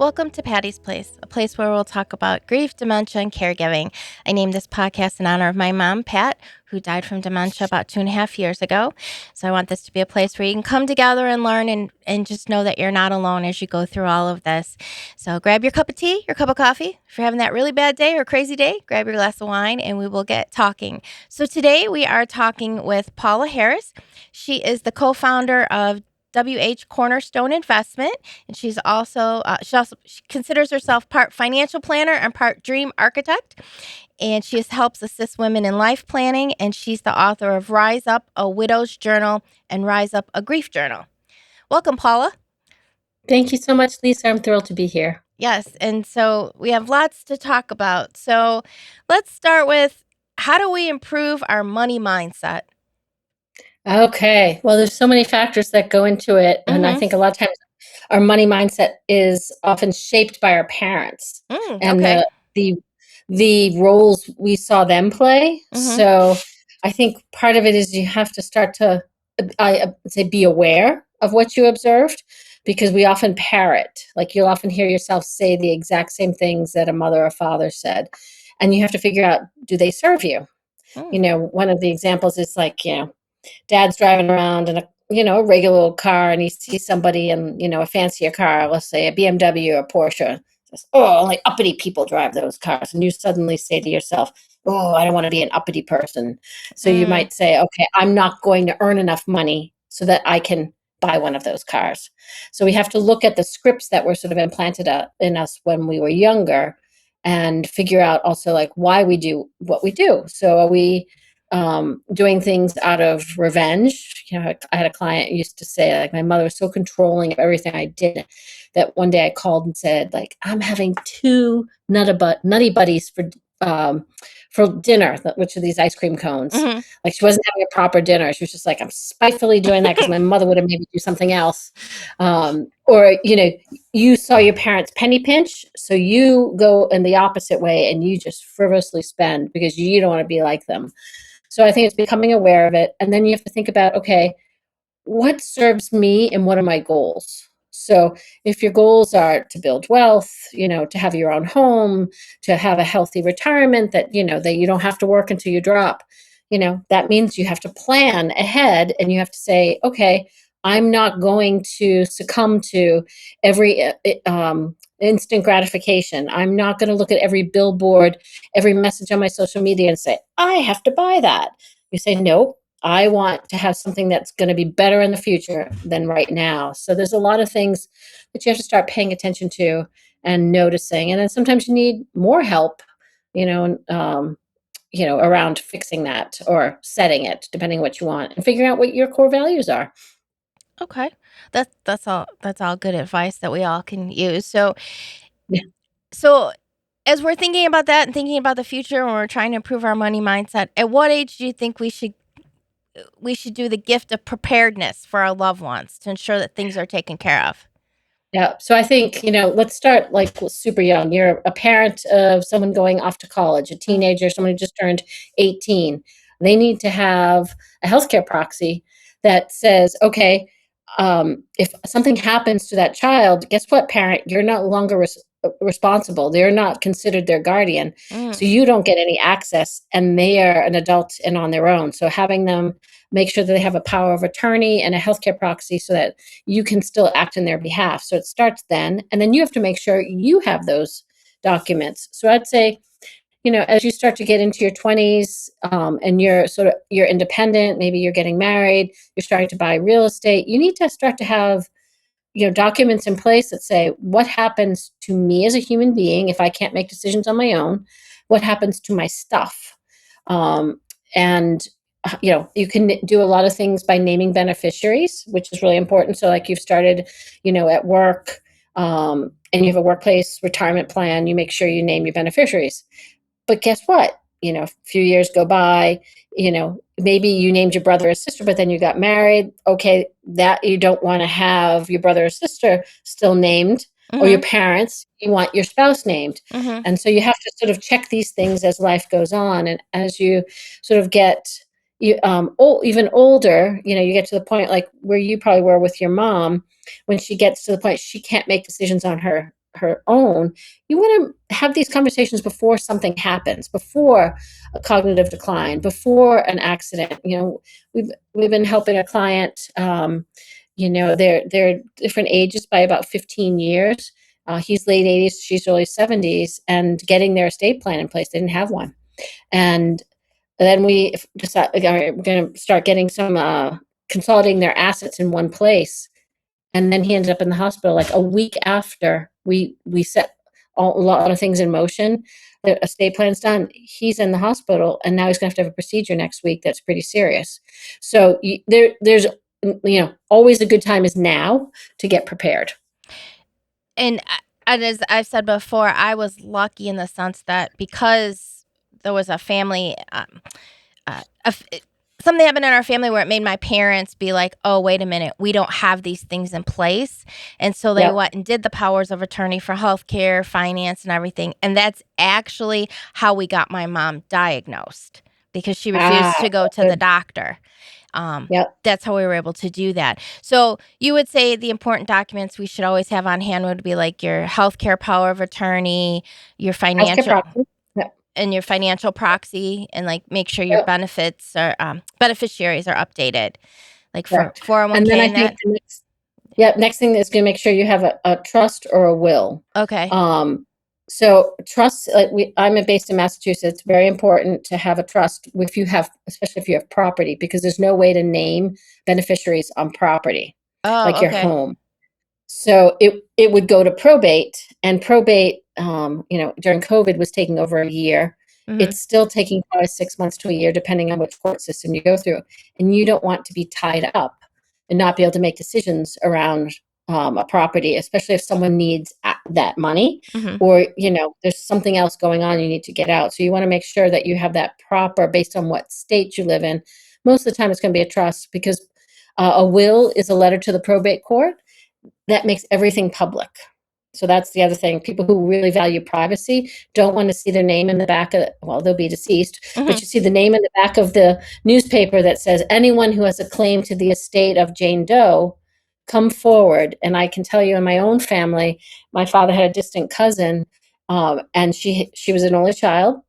Welcome to Patty's Place, a place where we'll talk about grief, dementia, and caregiving. I named this podcast in honor of my mom, Pat, who died from dementia about 2.5 years ago. So I want this to be a place where you can come together and learn and just know that you're not alone as you go through all of this. So grab your cup of tea, your cup of coffee. If you're having that really bad day or crazy day, grab your glass of wine and we will get talking. So today we are talking with Paula Harris. She is the co-founder of WH Cornerstone Investment, and she considers herself part financial planner and part dream architect, and she helps assist women in life planning, and she's the author of Rise Up, a Widow's Journal, and Rise Up, a Grief Journal. Welcome, Paula. Thank you so much, Lisa. I'm thrilled to be here. Yes, and so we have lots to talk about. So let's start with, how do we improve our money mindset? Okay. Well, there's so many factors that go into it. And I think a lot of times our money mindset is often shaped by our parents and Okay. the roles we saw them play. So I think part of it is you have to start to, I say, be aware of what you observed, because we often parrot. Like, you'll often hear yourself say the exact same things that a mother or father said. And you have to figure out, do they serve you? One of the examples is like, dad's driving around in a regular old car, and he sees somebody in, a fancier car, let's say a BMW or a Porsche. Says, oh, only uppity people drive those cars. And you suddenly say to yourself, oh, I don't want to be an uppity person. So you might say, okay, I'm not going to earn enough money so that I can buy one of those cars. So we have to look at the scripts that were sort of implanted in us when we were younger, and figure out also, like, why we do what we do. So are we doing things out of revenge? I had a client who used to say, like, my mother was so controlling of everything I did that one day I called and said, like, I'm having 2 nutty buddies for dinner, which are these ice cream cones. Like, she wasn't having a proper dinner. She was just like, I'm spitefully doing that because my mother would have made me do something else. Or, you saw your parents penny pinch, so you go in the opposite way and you just frivolously spend because you don't want to be like them. So I think it's becoming aware of it. And then you have to think about, okay, what serves me and what are my goals? So if your goals are to build wealth, to have your own home, to have a healthy retirement that you don't have to work until you drop, that means you have to plan ahead, and you have to say, okay, I'm not going to succumb to every instant gratification. I'm not going to look at every billboard, every message on my social media and say, I have to buy that. You say, nope, I want to have something that's going to be better in the future than right now. So there's a lot of things that you have to start paying attention to and noticing. And then sometimes you need more help, around fixing that or setting it, depending on what you want, and figuring out what your core values are. Okay. That's all good advice that we all can use. So Yeah. so as we're thinking about that and thinking about the future, when we're trying to improve our money mindset, at what age do you think we should do the gift of preparedness for our loved ones to ensure that things are taken care of? Yeah. So I think, let's start like super young. You're a parent of someone going off to college, a teenager, someone who just turned 18. They need to have a healthcare proxy that says, okay, if something happens to that child, guess what, parent? You're no longer responsible. They're not considered their guardian. So you don't get any access, and they are an adult and on their own. So having them make sure that they have a power of attorney and a healthcare proxy so that you can still act in their behalf. So it starts then, and then you have to make sure you have those documents. So I'd say, as you start to get into your 20s, and you're independent, maybe you're getting married, you're starting to buy real estate, you need to start to have documents in place that say, what happens to me as a human being if I can't make decisions on my own? What happens to my stuff? And you can do a lot of things by naming beneficiaries, which is really important. So like, you've started, at work, and you have a workplace retirement plan, you make sure you name your beneficiaries. But guess what? A few years go by, maybe you named your brother or sister, but then you got married. Okay, that you don't want to have your brother or sister still named, or your parents. You want your spouse named. And so you have to sort of check these things as life goes on. And as you sort of get even older, you get to the point like where you probably were with your mom, when she gets to the point she can't make decisions on her her own, you want to have these conversations before something happens, before a cognitive decline, before an accident. We've been helping a client. They're different ages by about 15 years. He's late 80s, she's early 70s, and getting their estate plan in place. They didn't have one. And then we decided we're going to start getting some consolidating their assets in one place. And then he ended up in the hospital like a week after we set a lot of things in motion. The estate plan's done. He's in the hospital, and now he's going to have a procedure next week that's pretty serious. So there's always a good time is now to get prepared. And as I've said before, I was lucky in the sense that because there was a family, something happened in our family where it made my parents be like, oh, wait a minute, we don't have these things in place. And so they went and did the powers of attorney for healthcare, finance, and everything. And that's actually how we got my mom diagnosed, because she refused to go to the doctor. That's how we were able to do that. So you would say the important documents we should always have on hand would be like your healthcare power of attorney, your financial and your financial proxy, and like make sure your benefits are beneficiaries are updated, like for 401k. And then I think next thing is going to make sure you have a trust or a will. Okay. So trust, I'm based in Massachusetts. It's very important to have a trust especially if you have property, because there's no way to name beneficiaries on property, like your home. So it would go to probate, and probate, during COVID was taking over a year. Mm-hmm. It's still taking probably 6 months to a year, depending on which court system you go through. And you don't want to be tied up and not be able to make decisions around a property, especially if someone needs that money, or there's something else going on you need to get out. So you want to make sure that you have that proper, based on what state you live in. Most of the time it's going to be a trust, because a will is a letter to the probate court that makes everything public. So that's the other thing. People who really value privacy don't want to see their name in the back of they'll be deceased, but you see the name in the back of the newspaper that says, anyone who has a claim to the estate of Jane Doe, come forward. And I can tell you, in my own family, my father had a distant cousin, and she was an only child.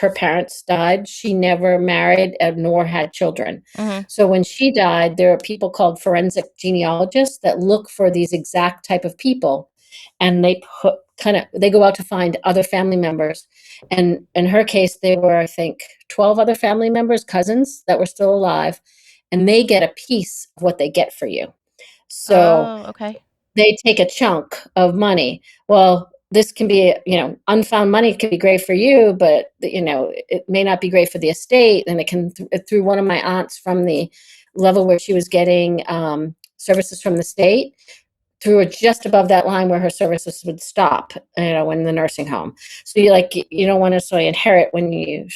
Her parents died. She never married nor had children. So when she died, there are people called forensic genealogists that look for these exact type of people, and they go out to find other family members. And in her case, there were, I think, 12 other family members, cousins, that were still alive, and they get a piece of what they get for you. So they take a chunk of money. Well, this can be, unfound money can be great for you, but, it may not be great for the estate. And it can, through one of my aunts from the level where she was getting services from the state, threw her just above that line where her services would stop, in the nursing home. So you don't want to necessarily inherit when you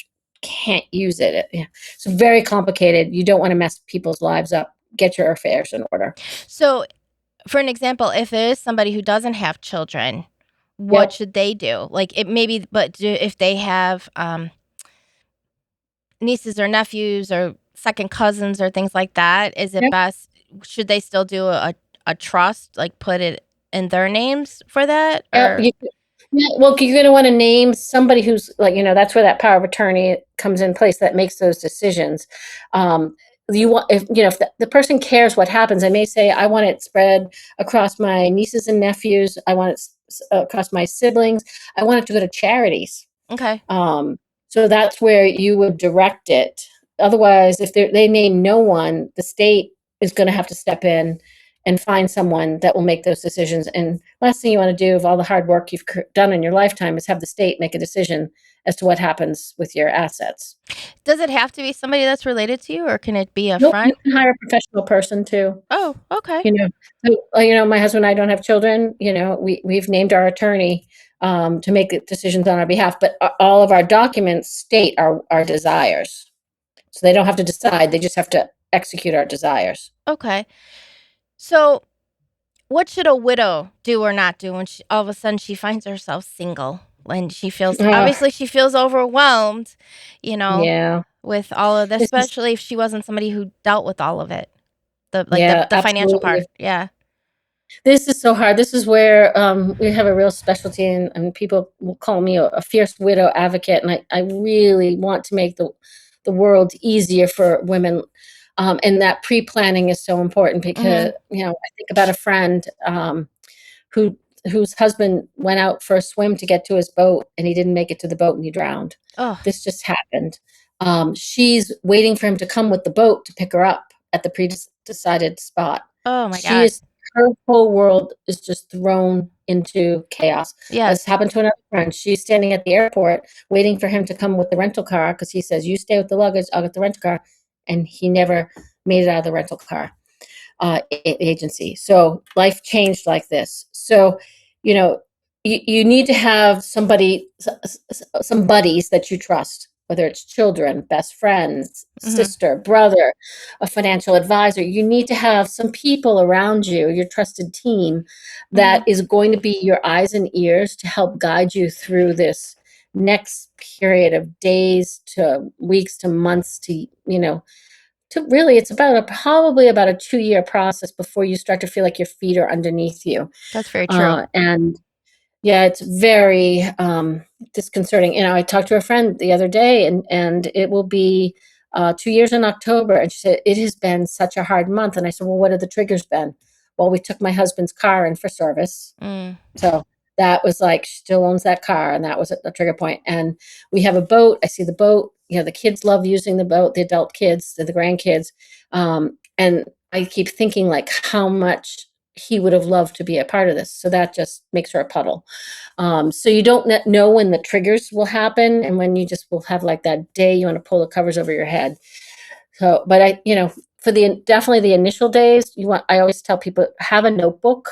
can't use it. It's very complicated. You don't want to mess people's lives up. Get your affairs in order. So, for an example, if there is somebody who doesn't have children, what should they do? Like, if they have nieces or nephews or second cousins or things like that, is it best? Should they still do a trust, like put it in their names for that? Or? Well, you're going to want to name somebody who's that's where that power of attorney comes in place, that makes those decisions. If the person cares what happens, they may say, I want it spread across my nieces and nephews. I want it across my siblings. I want it to go to charities. Okay. So that's where you would direct it. Otherwise, if they name no one, the state is going to have to step in and find someone that will make those decisions. And last thing you want to do, of all the hard work you've done in your lifetime, is have the state make a decision as to what happens with your assets. Does it have to be somebody that's related to you, or can it be a friend? You can hire a professional person too. Oh, okay. My husband and I don't have children. We've named our attorney to make decisions on our behalf, but all of our documents state our desires. So they don't have to decide. They just have to execute our desires. Okay. So what should a widow do or not do when all of a sudden she finds herself single, and she feels, obviously she feels overwhelmed, with all of this, especially if she wasn't somebody who dealt with all of it, the financial part. Yeah. This is so hard. This is where we have a real specialty, and people will call me a fierce widow advocate. And I really want to make the world easier for women. And that pre-planning is so important because, Mhm. I think about a friend who whose husband went out for a swim to get to his boat, and he didn't make it to the boat and he drowned. Oh. This just happened. She's waiting for him to come with the boat to pick her up at the pre-decided spot. Oh my She god. is Her whole world is just thrown into chaos. This Yes. happened to another friend. She's standing at the airport waiting for him to come with the rental car because he says, "You stay with the luggage, I'll get the rental car." And he never made it out of the rental car agency. So life changed like this. So, you know, you need to have some buddies that you trust, whether it's children, best friends, Mhm. sister, brother, a financial advisor. You need to have some people around you, your trusted team, that Mhm. is going to be your eyes and ears to help guide you through this next period of days to weeks to months to really, it's probably about a 2-year process before you start to feel like your feet are underneath you. That's very true. And yeah, it's very disconcerting. I talked to a friend the other day, and it will be 2 years in October. And she said, "It has been such a hard month." And I said, "Well, what have the triggers been?" "Well, we took my husband's car in for service." Mm. So that was like, she still owns that car, and that was a trigger point. And we have a boat. I see the boat. The kids love using the boat, the adult kids, the grandkids. And I keep thinking like how much he would have loved to be a part of this. So that just makes her a puddle. So you don't know when the triggers will happen and when you just will have like that day you want to pull the covers over your head. So, but for definitely the initial days, I always tell people, have a notebook,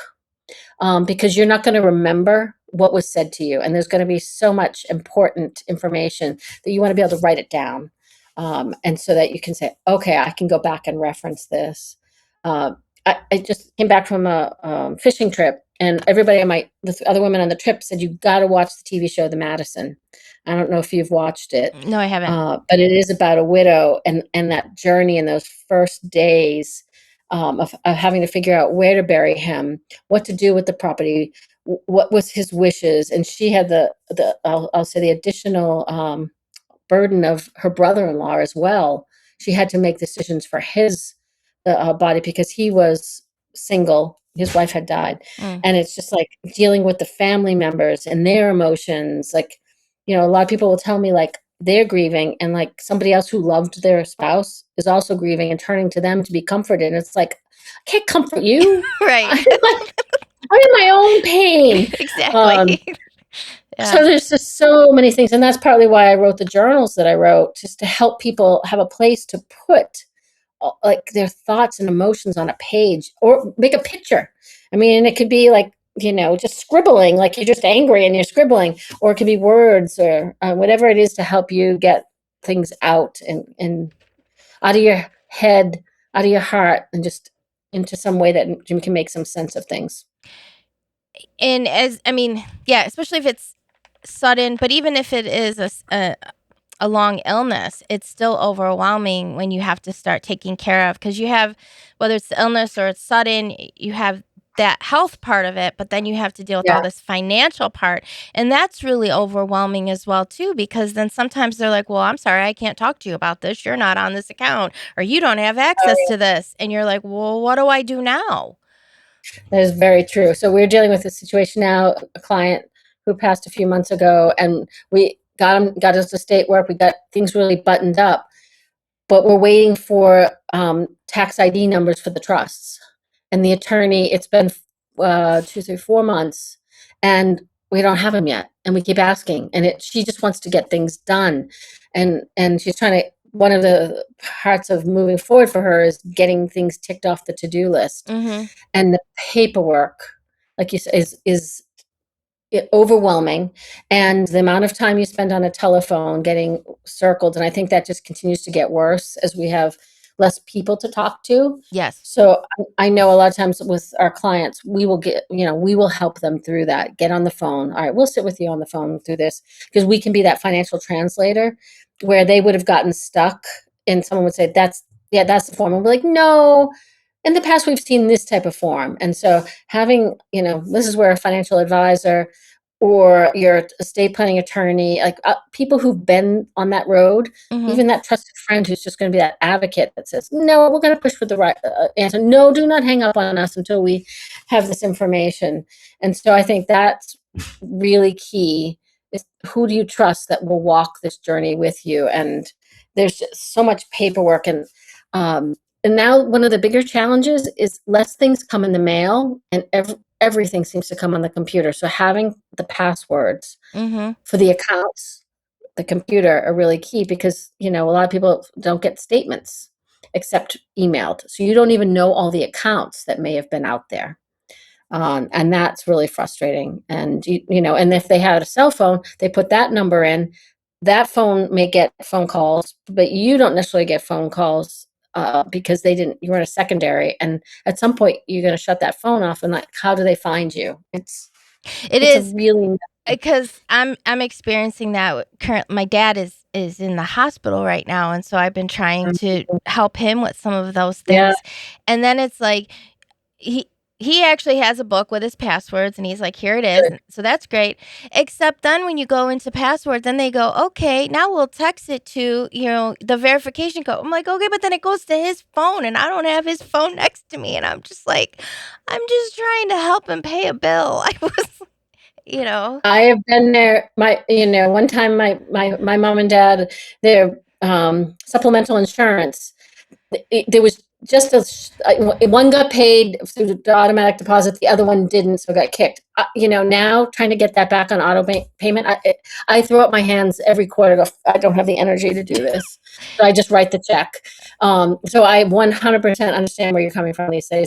because you're not going to remember what was said to you. And there's going to be so much important information that you want to be able to write it down. And so that you can say, okay, I can go back and reference this. Uh, I just came back from a fishing trip, and everybody the other women on the trip said, you got to watch the TV show, The Madison. I don't know if you've watched it, No, I haven't. but it is about a widow and that journey in those first days of having to figure out where to bury him, what to do with the property, what was his wishes. And she had I'll say the additional burden of her brother-in-law as well. She had to make decisions for his body because he was single. His wife had died. Mm. And it's just like dealing with the family members and their emotions. Like, a lot of people will tell me like they're grieving, and like somebody else who loved their spouse is also grieving and turning to them to be comforted. And it's like, I can't comfort you. Right. I'm in my own pain. Um, Exactly. so Yeah. there's just so many things, and that's partly why I wrote the journals that I wrote, just to help people have a place to put like their thoughts and emotions on a page or make a picture. I mean, it could be like, just scribbling, like you're just angry and you're scribbling, or it could be words or whatever it is to help you get things out and out of your head, out of your heart, and just into some way that you can make some sense of things. And I mean, yeah, especially if it's sudden, but even if it is a long illness, it's still overwhelming when you have to start taking care of, because you have, whether it's the illness or it's sudden, you have that health part of it, but then you have to deal with Yeah. all this financial part. And that's really overwhelming as well, too, because then sometimes they're like, well, I'm sorry, I can't talk to you about this. You're not on this account, or you don't have access to this. And you're like, well, what do I do now? That is very true. So we're dealing with a situation now, a client who passed a few months ago, and we got us to state work. We got things really buttoned up, but we're waiting for tax ID numbers for the trusts. And the attorney, it's been 2, 3, 4 months, and we don't have them yet. And we keep asking, and she just wants to get things done, and she's trying to. One of the parts of moving forward for her is getting things ticked off the to-do list, Mm-hmm. and the paperwork, like you said, is overwhelming, and the amount of time you spend on a telephone getting circled, and I think that just continues to get worse as we have less people to talk to. Yes. So I know a lot of times with our clients, we will help them through that. Get on the phone. All right, we'll sit with you on the phone through this, because we can be that financial translator where they would have gotten stuck and someone would say, that's, yeah, that's the form. And we're like, no, in the past we've seen this type of form. And so having, this is where a financial advisor or your estate planning attorney, like people who've been on that road, even that trusted friend who's just going to be that advocate that says, no, we're going to push for the right answer. No, do not hang up on us until we have this information. And so I think that's really key, is who do you trust that will walk this journey with you? And there's just so much paperwork. And now one of the bigger challenges is less things come in the mail, and everything seems to come on the computer. So having the passwords for the accounts, the computer, are really key, because a lot of people don't get statements except emailed. So you don't even know all the accounts that may have been out there. And that's really frustrating. And and if they had a cell phone, they put that number in. That phone may get phone calls, but you don't necessarily get phone calls because you were in a secondary. And at some point, you're going to shut that phone off. And like, how do they find you? It It's a is really because I'm experiencing that. My dad is in the hospital right now, and so I've been trying to help him with some of those yeah. things. And then it's like he actually has a book with his passwords, and he's like, here it is. So that's great. Except then when you go into passwords, then they go, okay, now we'll text it to, the verification code. I'm like, okay, but then it goes to his phone, and I don't have his phone next to me. And I'm just like, I'm just trying to help him pay a bill. I was. I have been there. One time my mom and dad, their supplemental insurance, there was just one got paid through the automatic deposit, the other one didn't, so it got kicked. Now trying to get that back on auto payment, I throw up my hands every quarter. Go, I don't have the energy to do this, so I just write the check. So I 100% understand where you're coming from, Lisa.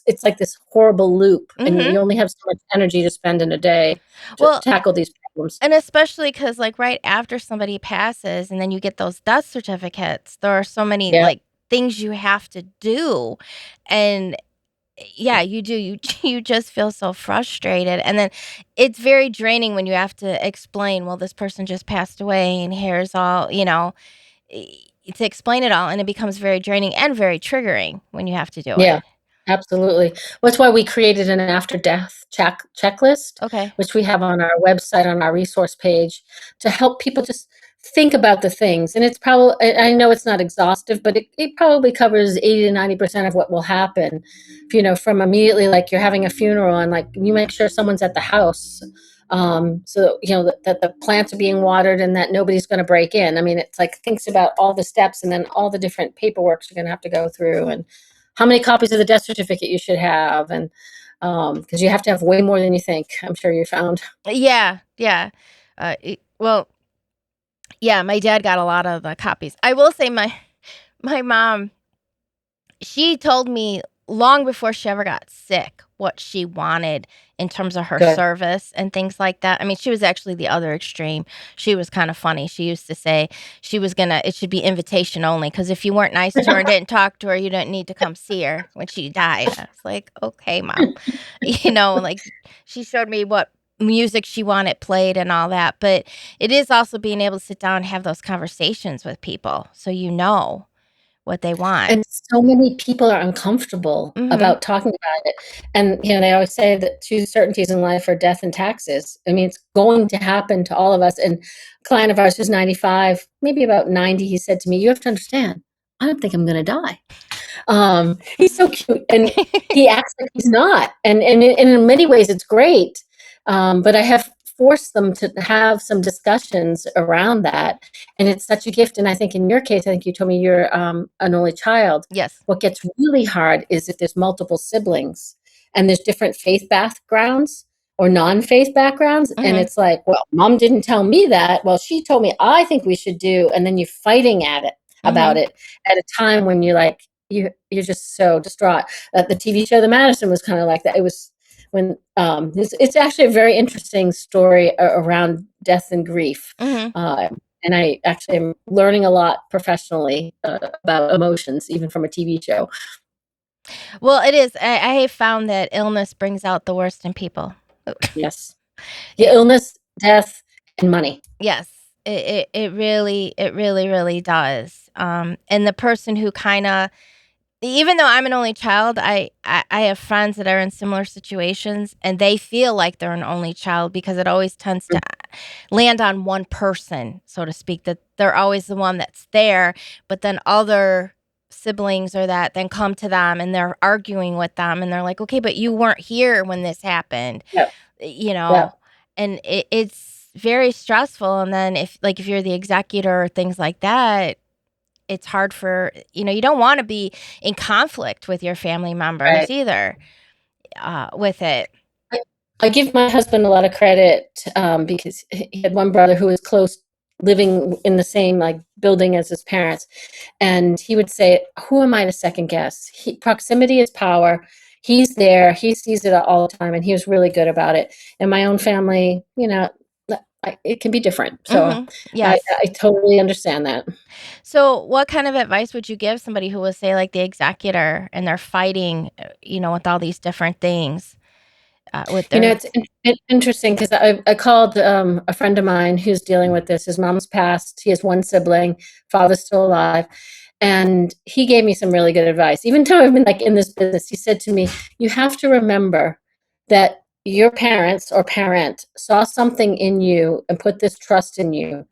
It's like this horrible loop, and you only have so much energy to spend in a day to tackle these problems. And especially because, like, right after somebody passes and then you get those death certificates, there are so many, like, things you have to do. And yeah, you do. You just feel so frustrated. And then it's very draining when you have to explain, well, this person just passed away and here's all, to explain it all. And it becomes very draining and very triggering when you have to do Yeah, it. absolutely. That's why we created an after death checklist, Okay. which we have on our website, on our resource page, to help people just think about the things. And it's probably, I know it's not exhaustive, but it probably covers 80 to 90% of what will happen. From immediately, like you're having a funeral, and like you make sure someone's at the house. So that the plants are being watered and that nobody's going to break in. I mean, it's like thinks about all the steps and then all the different paperwork you're going to have to go through, and how many copies of the death certificate you should have, and because you have to have way more than you think. I'm sure you found. Yeah. Yeah. Well, yeah, my dad got a lot of the copies. I will say my mom, she told me long before she ever got sick what she wanted in terms of her Good. service and things like that. I mean, she was actually the other extreme. She was kind of funny. She used to say it should be invitation only, because if you weren't nice to her and didn't talk to her, you didn't need to come see her when she died. I was like, okay, Mom. Like she showed me what music she wanted played and all that. But it is also being able to sit down and have those conversations with people so you know what they want. And so many people are uncomfortable about talking about it. And they always say that two certainties in life are death and taxes. I mean, it's going to happen to all of us. And a client of ours who's 95, maybe about 90, he said to me, "You have to understand, I don't think I'm going to die." He's so cute, and he acts like he's not. And in many ways, it's great. But I have forced them to have some discussions around that, and it's such a gift. And I think in your case, I think you told me you're an only child. Yes. What gets really hard is if there's multiple siblings and there's different faith backgrounds or non-faith backgrounds, and it's like, well, Mom didn't tell me that. Well, she told me I think we should do, and then you're fighting at it about it at a time when you're like, you're just so distraught. The TV show The Madison was kind of like that. It was when it's actually a very interesting story around death and grief. And I actually am learning a lot professionally about emotions, even from a TV show. Well, it is. I have found that illness brings out the worst in people. Yes. Yeah, illness, death, and money. Yes. It really, really does. And the person who kind of even though I'm an only child, I have friends that are in similar situations, and they feel like they're an only child because it always tends to land on one person, so to speak, that they're always the one that's there, but then other siblings or that then come to them and they're arguing with them and they're like, okay, but you weren't here when this happened, Yep. you know, Yep. and it's very stressful. And then if you're the executor or things like that, it's hard for, you don't want to be in conflict with your family members Right. either, with it. I, I give my husband a lot of credit because he had one brother who was close, living in the same like building as his parents, and he would say, "Who am I to second guess? Proximity is power. He's there. He sees it all the time, and he was really good about it." In my own family, it can be different. So Yes. I totally understand that. So what kind of advice would you give somebody who was, say, like the executor and they're fighting, with all these different things, with their. It's interesting because I called a friend of mine who's dealing with this. His mom's passed. He has one sibling. Father's still alive. And he gave me some really good advice. Even though I've been like in this business, he said to me, you have to remember that your parents or parent saw something in you and put this trust in you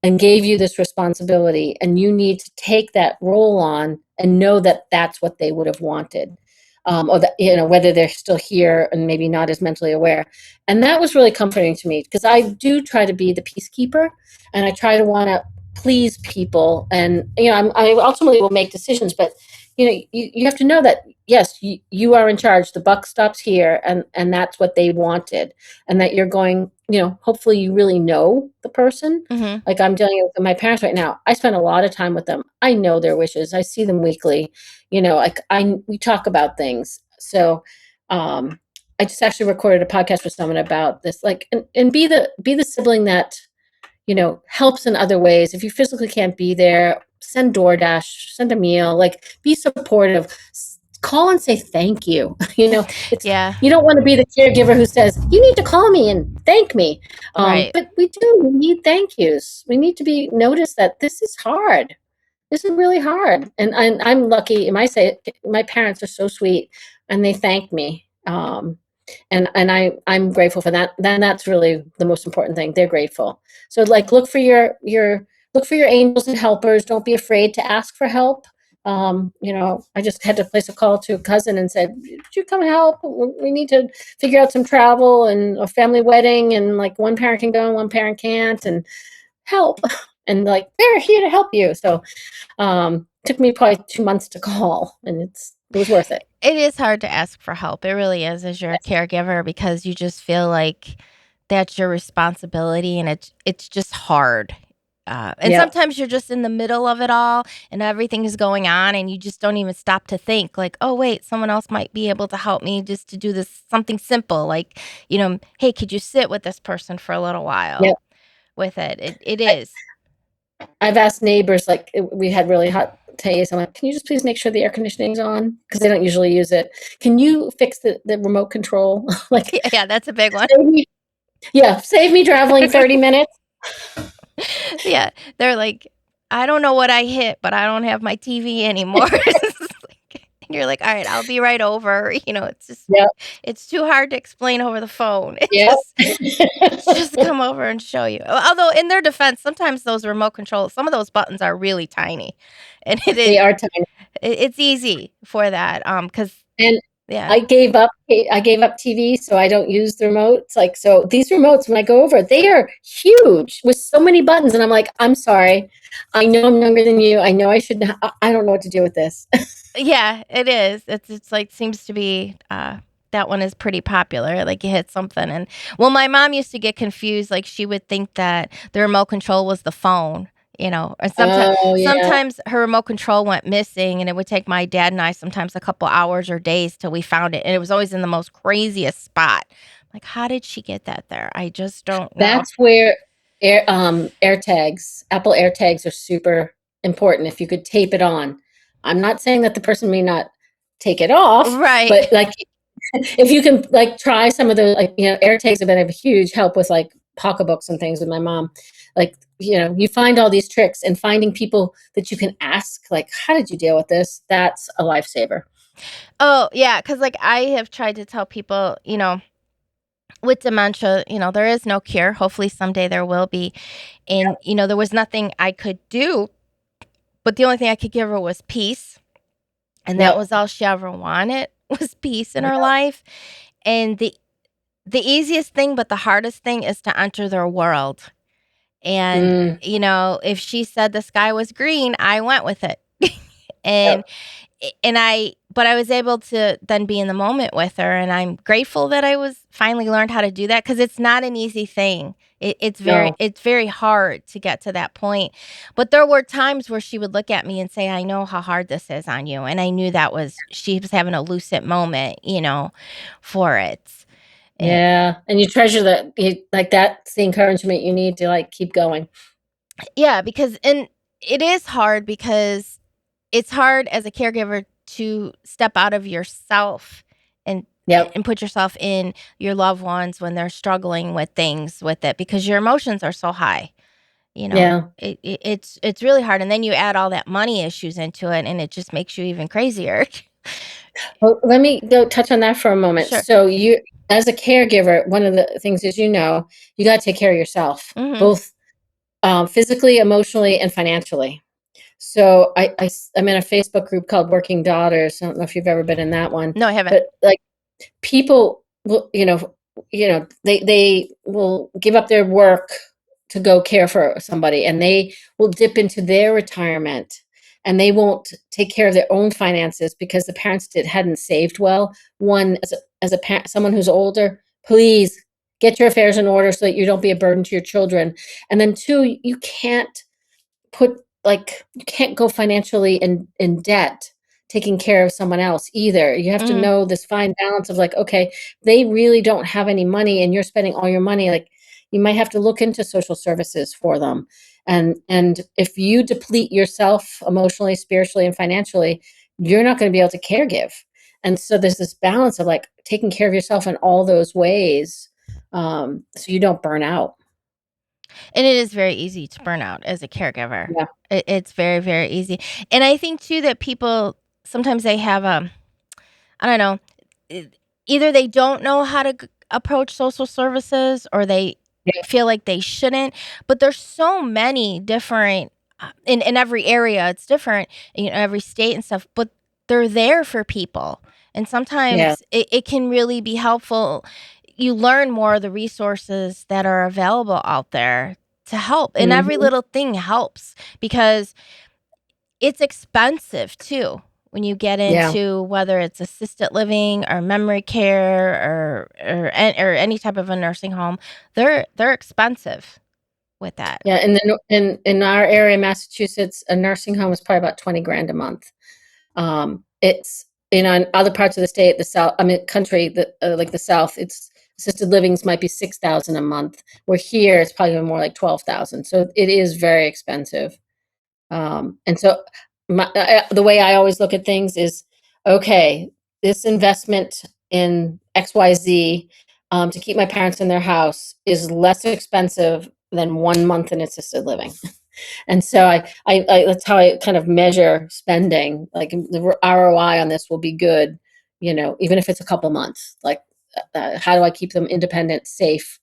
and gave you this responsibility, and you need to take that role on and know that that's what they would have wanted, or that whether they're still here and maybe not as mentally aware. And that was really comforting to me because I do try to be the peacekeeper, and I try to want to please people, and I ultimately will make decisions, but you have to know that yes, you are in charge. The buck stops here, and that's what they wanted, and that you're going. Hopefully you really know the person. Mhm. Like I'm dealing with my parents right now. I spend a lot of time with them. I know their wishes. I see them weekly. Like we talk about things. So I just actually recorded a podcast with someone about this. Like and be the sibling that helps in other ways. If you physically can't be there, send DoorDash, send a meal, like be supportive. Call and say thank you. It's Yeah. you don't want to be the caregiver who says, you need to call me and thank me. Right. But we need thank yous. We need to be noticed that this is hard. This is really hard. And I'm lucky. My parents are so sweet and they thank me. And I'm grateful for that. Then that's really the most important thing. They're grateful. So like look for your angels and helpers. Don't be afraid to ask for help. I just had to place a call to a cousin and said, "Would you come help? We need to figure out some travel and a family wedding, and like one parent can go and one parent can't, and help." And like they're here to help you. So took me probably 2 months to call, and it was worth it. It is hard to ask for help. It really is as you're a Yes. caregiver because you just feel like that's your responsibility and it's just hard. And Yeah. sometimes you're just in the middle of it all and everything is going on and you just don't even stop to think like, oh wait, someone else might be able to help me just to do this something simple like, hey, could you sit with this person for a little while Yeah. with it? It is. I've asked neighbors, like, we had really hot days. I'm like, can you just please make sure the air conditioning's on? Because they don't usually use it. Can you fix the remote control? Like, Yeah, that's a big one. save me, yeah, save me traveling 30 minutes. Yeah, they're like, "I don't know what I hit, but I don't have my TV anymore." And you're like, "All right, I'll be right over." Yep, It's too hard to explain over the phone. yep. Just come over and show you. Although in their defense, sometimes those remote controls, some of those buttons are really tiny, and They are tiny. it's easy for that. Because And yeah. I gave up TV, so I don't use the remotes. Like, so these remotes, when I go over, they are huge with so many buttons, and I'm like, I'm sorry. I know I'm younger than you. I know I shouldn't. I don't know what to do with this. Yeah, it is. It's like seems to be that one is pretty popular. Like you hit something and well, my mom used to get confused. Like she would think that the remote control was the phone, and Oh yeah, sometimes her remote control went missing, and it would take my dad and I sometimes a couple hours or days till we found it, and it was always in the most craziest spot. Like, how did she get that there? I just don't know. that's where AirTags, Apple AirTags are super important. If you could tape it on, I'm not saying that the person may not take it off, Right. but like if you can like try some of the like AirTags have been a huge help with like pocketbooks and things with my mom. Like, you find all these tricks, and finding people that you can ask, like, how did you deal with this? That's a lifesaver. Oh, yeah, because like I have tried to tell people, with dementia, there is no cure. Hopefully someday there will be. And, there was nothing I could do, but the only thing I could give her was peace. And that Yep. was all she ever wanted was peace in her life. And the easiest thing, but the hardest thing is to enter their world. And, Mm, if she said the sky was green, I went with it. and yep. but I was able to then be in the moment with her, and I'm grateful that I was finally learned how to do that, because it's not an easy thing. No. It's very hard to get to that point. But there were times where she would look at me and say, I know how hard this is on you. And I knew she was having a lucid moment, for it. And Yeah. And you treasure that, like, that's the encouragement you need to, like, keep going. yeah, and it is hard because it's hard as a caregiver to step out of yourself and Yep. put yourself in your loved ones when they're struggling with things with it, because your emotions are so high. Yeah. It's really hard, and then you add all that money issues into it, and it just makes you even crazier. Well, let me go touch on that for a moment. Sure. So, as a caregiver, one of the things is, you got to take care of yourself, Mhm. both physically, emotionally, and financially. So, I'm in a Facebook group called Working Daughters. I don't know if you've ever been in that one, No, I haven't. but, like, people will, they will give up their work to go care for somebody, and they will dip into their retirement, and they won't take care of their own finances because the parents hadn't saved well. One, as a parent, someone who's older, please get your affairs in order so that you don't be a burden to your children. And then two, you can't go financially in debt taking care of someone else either. You have to Mhm. know this fine balance of, like, okay, they really don't have any money and you're spending all your money, like, you might have to look into social services for them. And if you deplete yourself emotionally, spiritually, and financially, you're not going to be able to caregive. And so there's this balance of, like, taking care of yourself in all those ways, so you don't burn out. And it is very easy to burn out as a caregiver. Yeah. It's very, very easy. And I think too that people sometimes they have I don't know, e either they don't know how to approach social services, or they Yeah. feel like they shouldn't, but there's so many different in every area, it's different, every state and stuff, but they're there for people, and Yeah. sometimes it can really be helpful. You learn more of the resources that are available out there to help, and every Mhm. little thing helps, because it's expensive too when you get Yeah. into whether it's assisted living or memory care or any type of a nursing home. They're expensive with that. Yeah, and then in our area, Massachusetts, a nursing home is probably about 20 grand a month. It's in other parts of the state, the South, I mean, country, like the South, it's assisted livings might be 6,000 a month. Where here, it's probably more like 12,000. So it is very expensive. And so the way I always look at things is, okay, this investment in XYZ, to keep my parents in their house is less expensive than 1 month in assisted living. And so that's how I kind of measure spending. Like, the ROI on this will be good, even if it's a couple months. Like, how do I keep them independent, safe,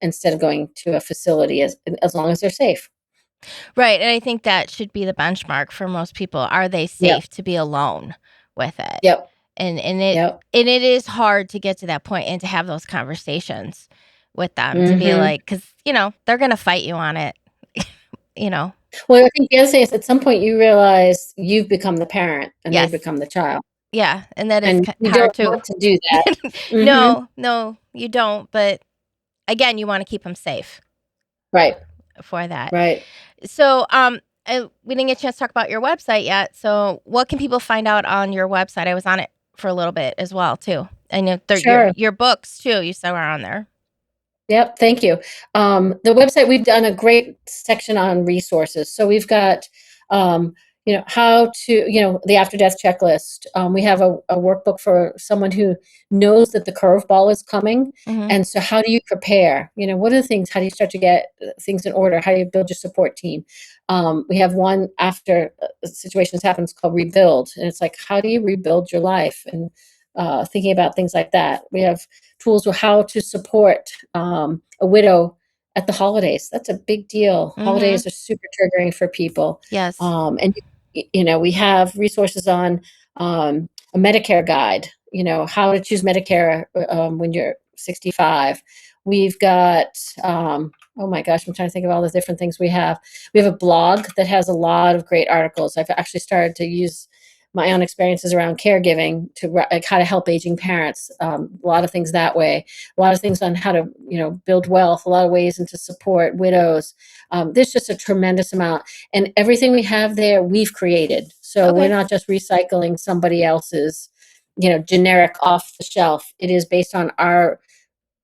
instead of going to a facility, as long as they're safe. Right, and I think that should be the benchmark for most people. Are they Yep. safe to be alone with it? Yep. And Yep. it is hard to get to that point and to have those conversations with them, to be Hmm. like, because they're gonna fight you on it. you know. Well, I think the other thing is, at some point you realize you've become the parent and they've Yes. become the child, Yeah, and that is and you hard don't too. want to do that. Hmm. No, no, you don't. But again, you want to keep them safe Right. for that. Right. So, we didn't get a chance to talk about your website yet. So, what can people find out on your website? I was on it for a little bit as well too. I know Sure. your books too. You said were on there. Yep, thank you. The website, we've done a great section on resources. So we've got, um, how to, the after death checklist. We have a workbook for someone who knows that the curveball is coming. Mm-hmm. And so how do you prepare? What are the things? How do you start to get things in order? How do you build your support team? We have one after situations happens called rebuild. And it's like, how do you rebuild your life? And thinking about things like that. We have tools for how to support a widow at the holidays. That's a big deal. Mm-hmm. Holidays are super triggering for people. Yes. And we have resources on a Medicare guide, how to choose Medicare when you're 65. We've got, oh my gosh, I'm trying to think of all the different things we have. We have a blog that has a lot of great articles. I've actually started to use my own experiences around caregiving to like how to help aging parents. A lot of things that way, a lot of things on how to, build wealth, a lot of ways into support widows. There's just a tremendous amount, and everything we have there, we've created. So we're Okay. not just recycling somebody else's, generic off the shelf. It is based on our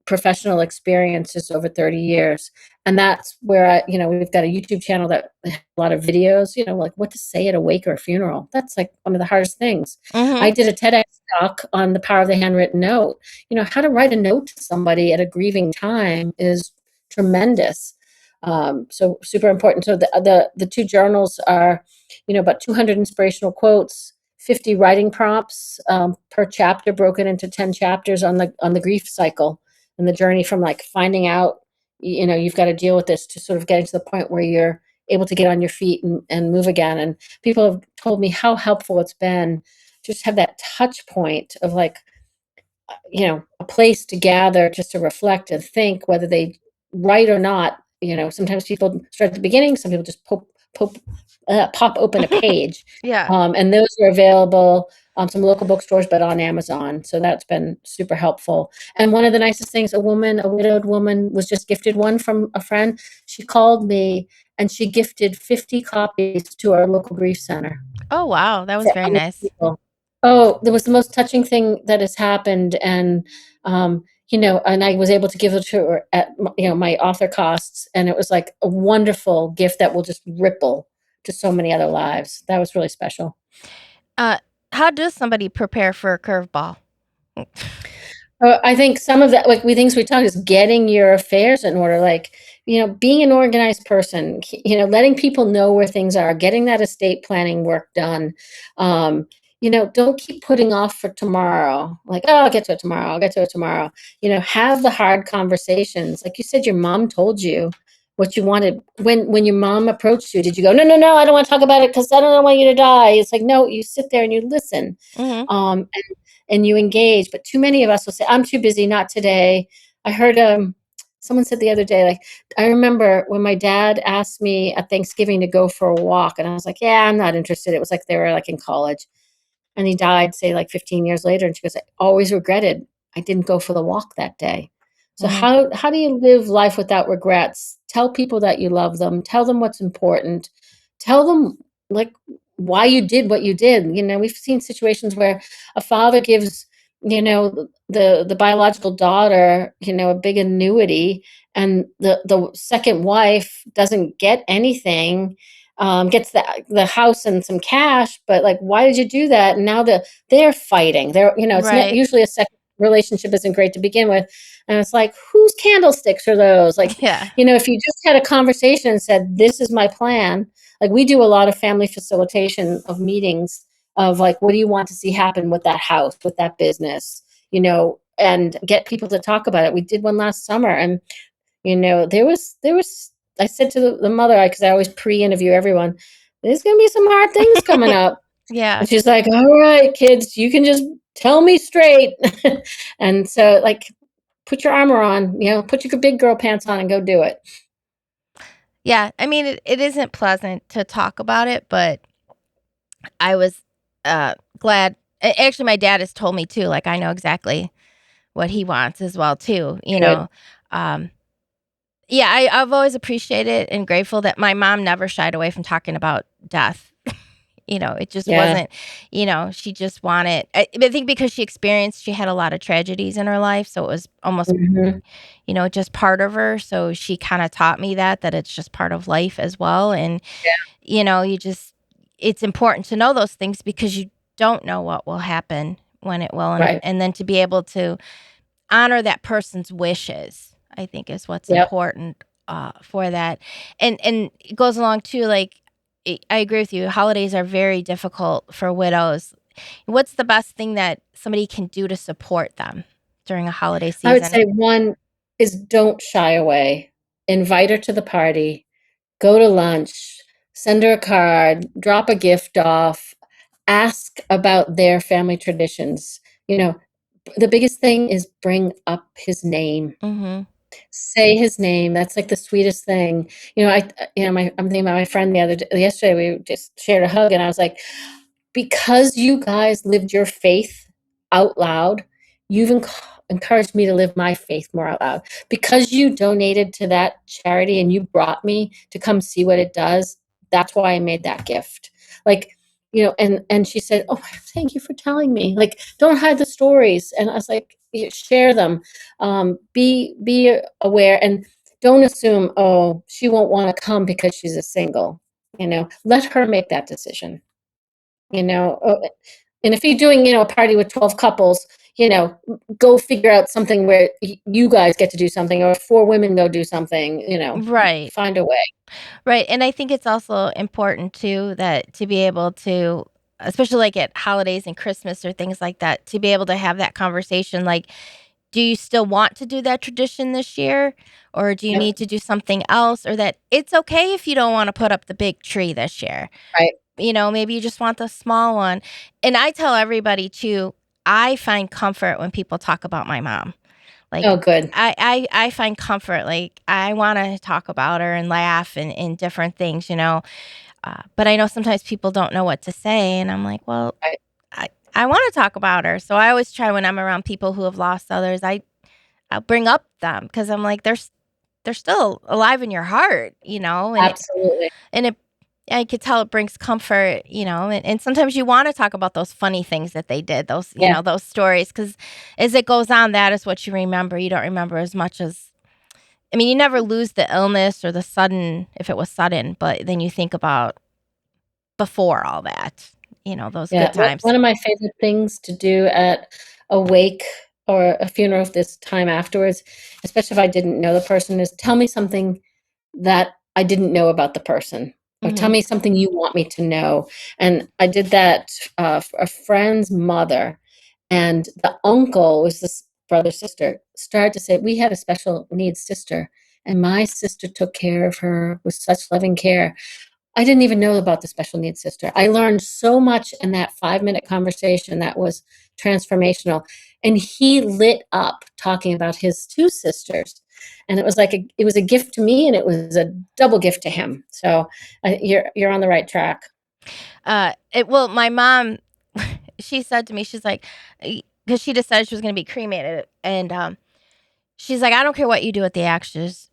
professional experiences over 30 years. And that's where we've got a YouTube channel that a lot of videos, like what to say at a wake or a funeral. That's like one of the hardest things. Mm-hmm. I did a TEDx talk on the power of the handwritten note. How to write a note to somebody at a grieving time is tremendous. So super important. So the two journals are, about 200 inspirational quotes, 50 writing prompts per chapter, broken into 10 chapters on the grief cycle and the journey from like finding out, you've got to deal with this to sort of getting to the point where you're able to get on your feet and move again. And people have told me how helpful it's been to just have that touch point of like, a place to gather just to reflect and think, whether they write or not. Sometimes people start at the beginning, some people just pop open a page. Yeah. And those are available some local bookstores, but on Amazon. So that's been super helpful. And one of the nicest things, a widowed woman, was just gifted one from a friend. She called me and she gifted 50 copies to our local grief center Oh, wow. That was for very other nice. people. Oh, that was the most touching thing that has happened. And, and I was able to give it to her at, my author costs. And it was like a wonderful gift that will just ripple to so many other lives. That was really special. Uh, how does somebody prepare for a curveball? I think some of that, like things we talk is getting your affairs in order, like, being an organized person, letting people know where things are, getting that estate planning work done. Don't keep putting off for tomorrow. Like, oh, I'll get to it tomorrow. I'll get to it tomorrow. Have the hard conversations. Like you said, your mom told you what you wanted. When your mom approached you, did you go, no, no, no, I don't want to talk about it because I don't want you to die? It's like, no, you sit there and you listen. Mm-hmm. And you engage. But too many of us will say, I'm too busy, not today. I heard someone said the other day, like, I remember when my dad asked me at Thanksgiving to go for a walk, and I was like, yeah, I'm not interested. It was like they were like in college. And he died, say, like 15 years later. And she goes, I always regretted I didn't go for the walk that day. So Mm-hmm. how do you live life without regrets? Tell people that you love them. Tell them what's important. Tell them like why you did what you did. We've seen situations where a father gives, the biological daughter, a big annuity, and the second wife doesn't get anything, gets the house and some cash, but like, why did you do that? And now they're fighting. It's not Right. usually a second relationship isn't great to begin with. And it's like, whose candlesticks are those? Like, Yeah. if you just had a conversation and said, this is my plan, like we do a lot of family facilitation of meetings of like, what do you want to see happen with that house, with that business, and get people to talk about it. We did one last summer, and there was I said to the mother, because I always pre-interview everyone, there's going to be some hard things coming up. Yeah. And she's like, all right, kids, you can just tell me straight. And so like, put your armor on, put your big girl pants on and go do it. Yeah. I mean, it isn't pleasant to talk about it, but I was glad. Actually, my dad has told me too. Like, I know exactly what he wants as well too. Good. Um, yeah, I've always appreciated and grateful that my mom never shied away from talking about death. It just Yeah. wasn't. She just wanted. I think because she had a lot of tragedies in her life, so it was almost Mhm. just part of her. So she kind of taught me that it's just part of life as well. And you just it's important to know those things because you don't know what will happen when it will, Right. and then to be able to honor that person's wishes, I think is what's Yep. important for that. And it goes along too, like I agree with you. Holidays are very difficult for widows. What's the best thing that somebody can do to support them during a holiday I would season? say one is don't shy away. Invite her to the party, go to lunch, send her a card, drop a gift off, ask about their family traditions. You know, the biggest thing is bring up his name. Mm-hmm. Say his name. That's like the sweetest thing. I'm thinking about my friend yesterday, we just shared a hug, and I was like, because you guys lived your faith out loud, you've encouraged me to live my faith more out loud. Because you donated to that charity and you brought me to come see what it does, that's why I made that gift. Like, and she said, "Oh, thank you for telling me. Like, don't hide the stories." And I was like, "Share them. Be aware, and don't assume, oh, she won't want to come because she's a single. Let her make that decision." you know uh, and if you're doing a party with 12 couples, go figure out something where you guys get to do something, or 4 women go do something. Right. Find a way. Right, and I think it's also important too that to be able to, especially like at holidays and Christmas or things like that, to be able to have that conversation like, do you still want to do that tradition this year? Or do you Yep. need to do something else? Or that it's okay if you don't want to put up the big tree this year. Right. Maybe you just want the small one. And I tell everybody too, I find comfort when people talk about my mom. Like Oh, good. I find comfort. Like I want to talk about her and laugh and different things. But I know sometimes people don't know what to say, and I'm like, well, Right. I want to talk about her. So I always try when I'm around people who have lost others, I'll bring up them because I'm like, they're still alive in your heart. Absolutely. And it I could tell it brings comfort. And sometimes you want to talk about those funny things that they did, those, Yeah. those stories, because as it goes on, that is what you remember. You don't remember as much as, I mean, you never lose the illness or the sudden, if it was sudden, but then you think about before all that, those Yeah. good One times. of my favorite things to do at a wake or a funeral this time afterwards, especially if I didn't know the person, is tell me something that I didn't know about the person, or tell Hmm. me something you want me to know. And I did that for a friend's mother, and the uncle was this brother sister started to say, we had a special needs sister, and my sister took care of her with such loving care. I didn't even know about the special needs sister. I learned so much in that 5-minute conversation that was transformational. And he lit up talking about his 2 sisters. And it was like it was a gift to me, and it was a double gift to him. So you're on the right track. Well, my mom, she said to me, she's like, because she decided she was going to be cremated, and she's like, I don't care what you do with the ashes,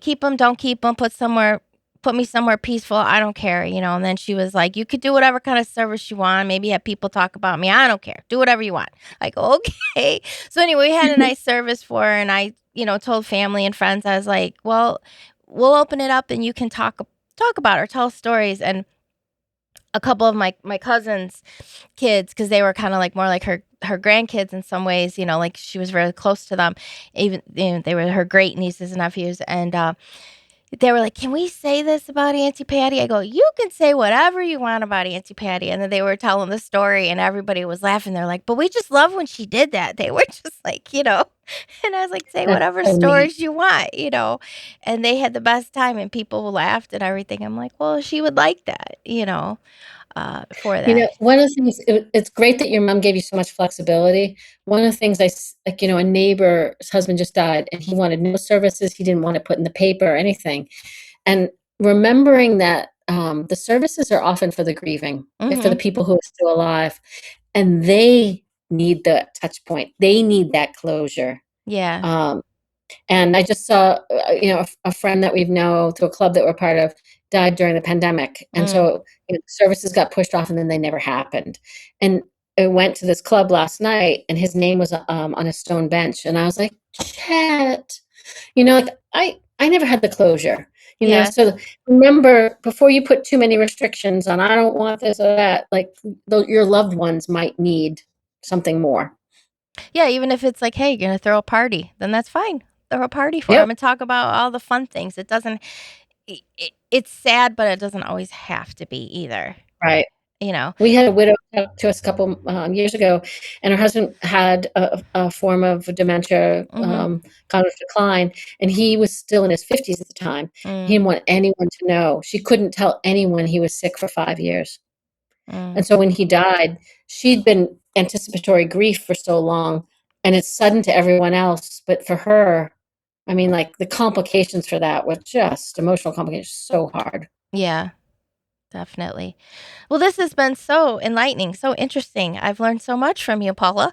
keep them, don't keep them, put me somewhere peaceful. I don't care. And then she was like, you could do whatever kind of service you want. Maybe have people talk about me. I don't care. Do whatever you want. I go, okay. So anyway, we had a nice service for her, and I told family and friends, I was like, well, we'll open it up and you can talk about her, tell stories. And a couple of my cousins' kids, because they were kind of like more like her grandkids in some ways, like she was very close to them. Even they were her great nieces and nephews, and they were like, "Can we say this about Auntie Patty?" I go, "You can say whatever you want about Auntie Patty." And then they were telling the story, and everybody was laughing. They're like, "But we just love when she did that." They were just like. And I was like, "Say That's whatever so neat. stories you want." And they had the best time, and people laughed and everything. I'm like, "Well, she would like that, for that." One of the things, it's great that your mom gave you so much flexibility. One of the things a neighbor's husband just died, and he wanted no services. He didn't want to put in the paper or anything. And remembering that the services are often for the grieving, for the Mhm. people who are still alive, and they need the touch point. They need that closure. Yeah. Um, and I just saw, a friend that we've known through a club that we're part of died during the pandemic. And Mm. so, services got pushed off, and then they never happened. And I went to this club last night, and his name was on a stone bench. And I was like, Chet, like I never had the closure. Yeah. So remember, before you put too many restrictions on, I don't want this or that, like, your loved ones might need something more. Yeah, even if it's like, "Hey, you're gonna throw a party," then that's fine. Throw a party for Yep. them and talk about all the fun things. It doesn't it's sad, but it doesn't always have to be either, Right. you know? We had a widow talk to us a couple years ago, and her husband had a form of dementia, Mhm. cognitive decline, and he was still in his 50s at the time. He Mm, didn't want anyone to know. She couldn't tell anyone he was sick for 5 years. mm. And so when he died, she'd been anticipatory grief for so long, and it's sudden to everyone else. But for her, I mean, like, the complications for that were just emotional complications, so hard. Yeah, definitely. Well, this has been so enlightening, so interesting. I've learned so much from you, Paula.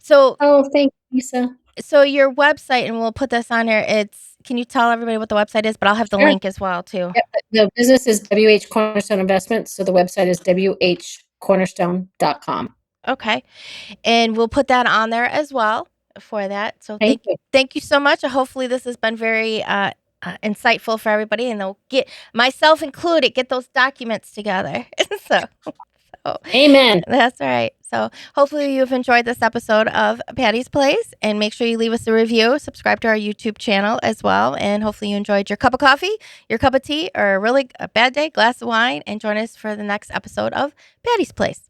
So Oh, thank you, Lisa. so your website, and we'll put this on there, it's can you tell everybody what the website is? But I'll have the Sure. link as well too. Yep, the business is WH Cornerstone Investments, so the website is whcornerstone.com. Okay. And we'll put that on there as well for that. So Thank you. thank you so much. Hopefully this has been very insightful for everybody, and they'll get myself included, get those documents together. So Amen. that's all right. So hopefully you've enjoyed this episode of Patty's Place, and make sure you leave us a review, subscribe to our YouTube channel as well, and hopefully you enjoyed your cup of coffee, your cup of tea, or a bad day, glass of wine, and join us for the next episode of Patty's Place.